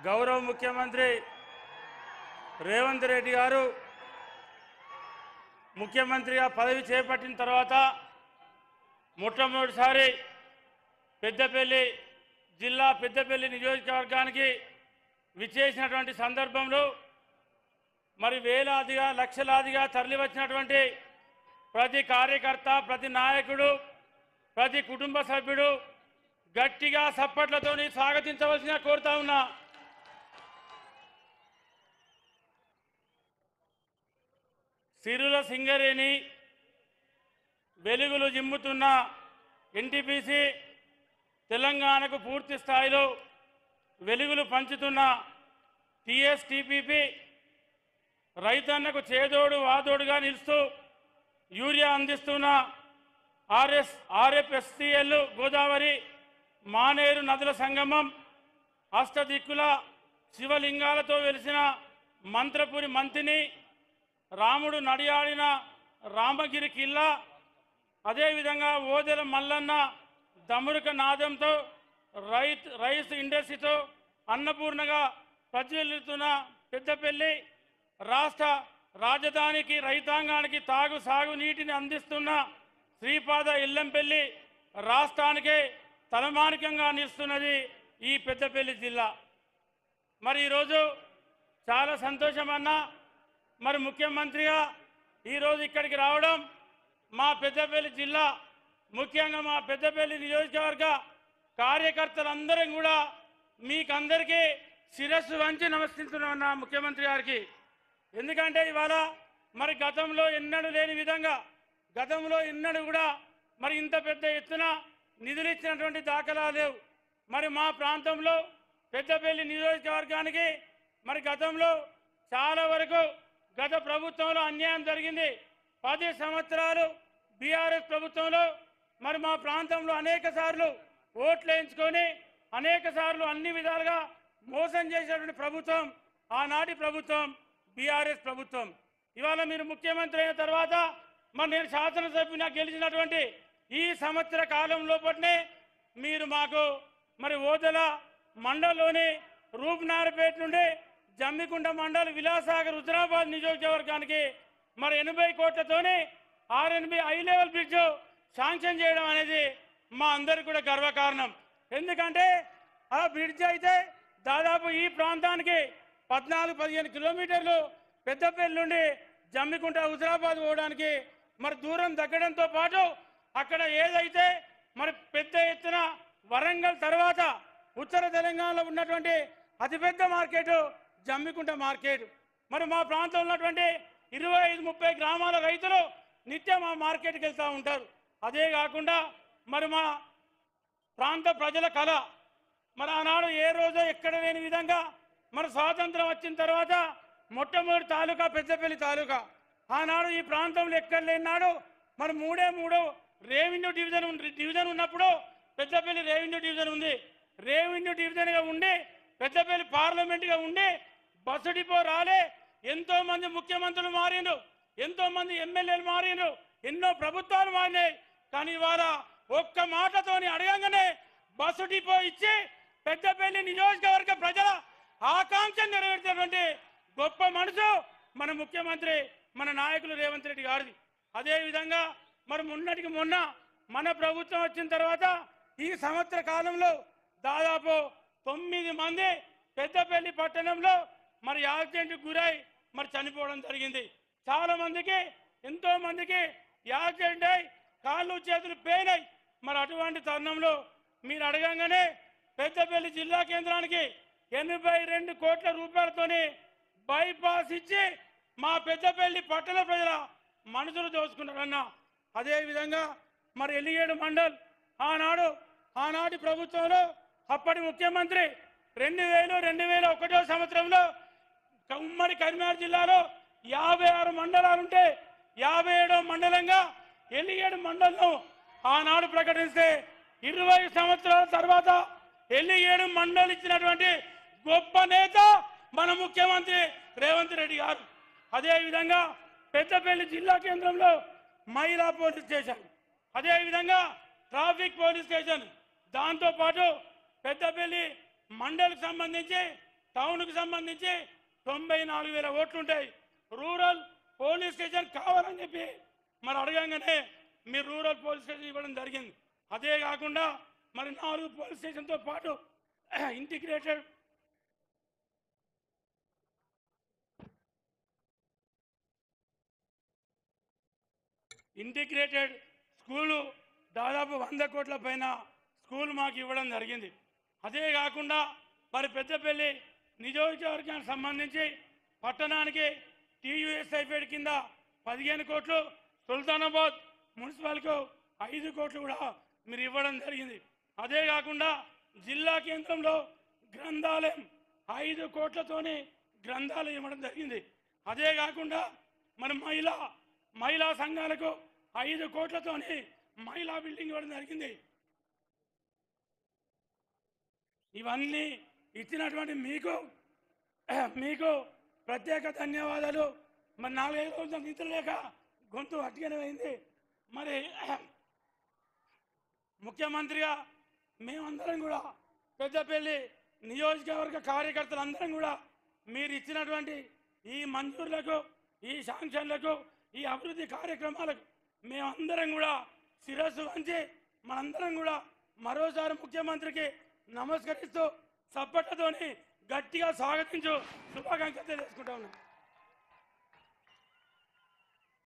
గౌరవ ముఖ్యమంత్రి రేవంత్ రెడ్డి గారు ముఖ్యమంత్రిగా పదవి చేపట్టిన తర్వాత మొట్టమొదటిసారి పెద్దపల్లి జిల్లా పెద్దపల్లి నియోజకవర్గానికి విచ్చేసినటువంటి సందర్భంలో మరి వేలాదిగా లక్షలాదిగా తరలివచ్చినటువంటి ప్రతి కార్యకర్త, ప్రతి నాయకుడు, ప్రతి కుటుంబ సభ్యుడు గట్టిగా సప్పట్లతో స్వాగతించవలసిన కోరుతా ఉన్నా. సిరుల సింగరేణి వెలుగులు జిమ్ముతున్న ఎన్టీపీసీ, తెలంగాణకు పూర్తి స్థాయిలో వెలుగులు పంచుతున్న టీఎస్టీపీపీ, రైతన్నకు చేదోడు వాదోడుగా నిలుస్తూ యూరియా అందిస్తున్న ఆర్ఎఫ్ఎస్సిఎల్, గోదావరి మానేరు నదుల సంగమం, అష్టదిక్కుల శివలింగాలతో వెలిసిన మంత్రపురి మంతిని, రాముడు నడియాడిన రామగిరి కిల్లా, అదేవిధంగా ఓదెల మల్లన్న దమురుక నాదంతో రైస్ ఇండస్ట్రీతో అన్నపూర్ణగా ప్రజ్వలిస్తున్న పెద్దపల్లి, రాష్ట్ర రాజధానికి రైతాంగానికి సాగు నీటిని అందిస్తున్న శ్రీపాద ఎల్లంపల్లి, రాష్ట్రానికే తలమానికంగా నిలుస్తున్నది ఈ పెద్దపల్లి జిల్లా. మరి ఈరోజు చాలా సంతోషమన్నా, మరి ముఖ్యమంత్రిగా ఈరోజు ఇక్కడికి రావడం మా పెద్దపల్లి జిల్లా, ముఖ్యంగా మా పెద్దపల్లి నియోజకవర్గ కార్యకర్తలందరం కూడా మీకందరికీ శిరస్సు వంచి నమస్కరిస్తున్నామన్నా ముఖ్యమంత్రి గారికి. ఎందుకంటే ఇవాళ మరి గతంలో ఎన్నడూ లేని విధంగా, గతంలో ఎన్నడూ కూడా మరి ఇంత పెద్ద ఎత్తున నిధులు ఇచ్చినటువంటి దాఖలాలు లేవు. మరి మా ప్రాంతంలో పెద్దపల్లి నియోజకవర్గానికి మరి గతంలో చాలా వరకు గత ప్రభుత్వంలో అన్యాయం జరిగింది. 10 సంవత్సరాలు బీఆర్ఎస్ ప్రభుత్వంలో మరి మా ప్రాంతంలో అనేక సార్లు ఓట్లు వేయించుకొని అనేక సార్లు అన్ని విధాలుగా మోసం చేసేటువంటి ప్రభుత్వం ఆనాటి ప్రభుత్వం బీఆర్ఎస్ ప్రభుత్వం. ఇవాళ మీరు ముఖ్యమంత్రి అయిన తర్వాత మరి నేను శాసనసభ్యునిగా గెలిచినటువంటి ఈ సంవత్సర కాలం లోపలనే మీరు మాకు మరి ఓదెల మండలంలోని రూప్నారపేట నుండి జమ్మికుంట మండల్ విలాసాగర్ హుజరాబాద్ నియోజకవర్గానికి మరి 80 కోట్లతోని RNB high level bridge sanction చేయడం అనేది మా అందరికి కూడా గర్వకారణం. ఎందుకంటే ఆ బ్రిడ్జ్ అయితే దాదాపు ఈ ప్రాంతానికి 14-15 కిలోమీటర్లు పెద్దపల్లి నుండి జమ్మికుంట హుజరాబాద్ పోవడానికి మరి దూరం తగ్గడంతో పాటు అక్కడ ఏదైతే మరి పెద్ద ఎత్తున వరంగల్ తర్వాత ఉత్తర తెలంగాణలో ఉన్నటువంటి అతిపెద్ద మార్కెట్ జమ్మికుంట మార్కెట్. మరి మా ప్రాంతంలో ఉన్నటువంటి 25-30 గ్రామాల రైతులు నిత్యం ఆ మార్కెట్కి వెళ్తూ ఉంటారు. అదే కాకుండా మరి మా ప్రాంత ప్రజల కళ, మరి ఆనాడు ఏ రోజో ఎక్కడ లేని విధంగా మరి స్వాతంత్రం వచ్చిన తర్వాత మొట్టమొదటి తాలూకా పెద్దపల్లి తాలూకా. ఆనాడు ఈ ప్రాంతంలో ఎక్కడ లేని నాడు మరి 3 రెవెన్యూ డివిజన్ ఉన్నప్పుడు పెద్దపల్లి రెవెన్యూ డివిజన్ ఉంది. రెవెన్యూ డివిజన్గా ఉండి పెద్దపల్లి పార్లమెంట్గా ఉండి బస్సు డిపో రాలే. ఎంతో మంది ముఖ్యమంత్రులు మారిండ్రు, ఎంతో మంది ఎమ్మెల్యేలు మారిండ్రు, ఎన్నో ప్రభుత్వాలు మారినాయి. కానీ ఇవాళ ఒక్క మాటతోని అడగంగానే బస్సు డిపో ఇచ్చి పెద్దపల్లి నియోజకవర్గ ప్రజల ఆకాంక్ష నెరవేర్చేటువంటి గొప్ప మనసు మన ముఖ్యమంత్రి, మన నాయకులు రేవంత్ రెడ్డి గారిది. అదేవిధంగా మరి మొన్న మన ప్రభుత్వం వచ్చిన తర్వాత ఈ సంవత్సర కాలంలో దాదాపు 9 మంది పెద్దపల్లి పట్టణంలో మరి యాక్సిడెంట్కి గురై మరి చనిపోవడం జరిగింది. చాలా మందికి, ఎంతో మందికి యాక్సిడెంట్ అయి కాళ్ళు చేతులు పేనాయి. మరి అటువంటి తరుణంలో మీరు అడగంగానే పెద్దపల్లి జిల్లా కేంద్రానికి 82 కోట్ల రూపాయలతోని బైపాస్ ఇచ్చి మా పెద్దపల్లి పట్టణ ప్రజల మనసులు దోచుకున్నారన్న. అదేవిధంగా మరి ఎలిగేడు మండల్ ఆనాటి ప్రభుత్వంలో అప్పటి ముఖ్యమంత్రి 2001 సంవత్సరంలో ఉమ్మడి కరీంనగర్ జిల్లాలో 56 మండలాలుంటే 57వ మండలంగా ఎలిగేడు మండలం ఆనాడు ప్రకటిస్తే 20 సంవత్సరాల తర్వాత ఎలిగేడు మండలి ఇచ్చినటువంటి గొప్ప నేత మన ముఖ్యమంత్రి రేవంత్ రెడ్డి గారు. అదేవిధంగా పెద్దపల్లి జిల్లా కేంద్రంలో మహిళా పోలీస్ స్టేషన్, అదేవిధంగా ట్రాఫిక్ పోలీస్ స్టేషన్, దాంతోపాటు పెద్దపల్లి మండలికి సంబంధించి టౌన్కు సంబంధించి 94,000 ఓట్లు ఉంటాయి. రూరల్ పోలీస్ స్టేషన్ కావాలని చెప్పి మరి అడగంగానే మీరు రూరల్ పోలీస్ స్టేషన్ ఇవ్వడం జరిగింది. అదే కాకుండా మరి 4 పోలీస్ స్టేషన్తో పాటు ఇంటిగ్రేటెడ్ స్కూలు దాదాపు 100 కోట్ల పైన స్కూల్ మాకు ఇవ్వడం జరిగింది. అదే కాకుండా మరి పెద్దపల్లి నియోజకవర్గానికి సంబంధించి పట్టణానికి TUSIఫెడ్ కింద 15 కోట్లు, సుల్తానాబాద్ మున్సిపల్కు 5 కోట్లు కూడా మీరు ఇవ్వడం జరిగింది. అదే కాకుండా జిల్లా కేంద్రంలో గ్రంథాలయం 5 కోట్లతోని గ్రంథాలయం ఇవ్వడం జరిగింది. అదే కాకుండా మరి మహిళా సంఘాలకు 5 కోట్లతోని మహిళా బిల్డింగ్ ఇవ్వడం జరిగింది. ఇవన్నీ ఇచ్చినటువంటి మీకు ప్రత్యేక ధన్యవాదాలు. మరి 4-5 రోజుల నిద్ర లేక గొంతు అట్టిగానే అయింది. మరి ముఖ్యమంత్రిగా మేమందరం కూడా పెద్దపల్లి నియోజకవర్గ కార్యకర్తలందరం కూడా మీరు ఇచ్చినటువంటి ఈ మంజూరులకు, ఈ శాంక్షన్లకు, ఈ అభివృద్ధి కార్యక్రమాలకు మేమందరం కూడా శిరస్సు వంచి మనందరం కూడా మరోసారి ముఖ్యమంత్రికి నమస్కరిస్తూ చప్పట్లతోని గట్టిగా స్వాగతించు శుభాకాంక్షలు తెలియజేసుకుంటా ఉన్నాం.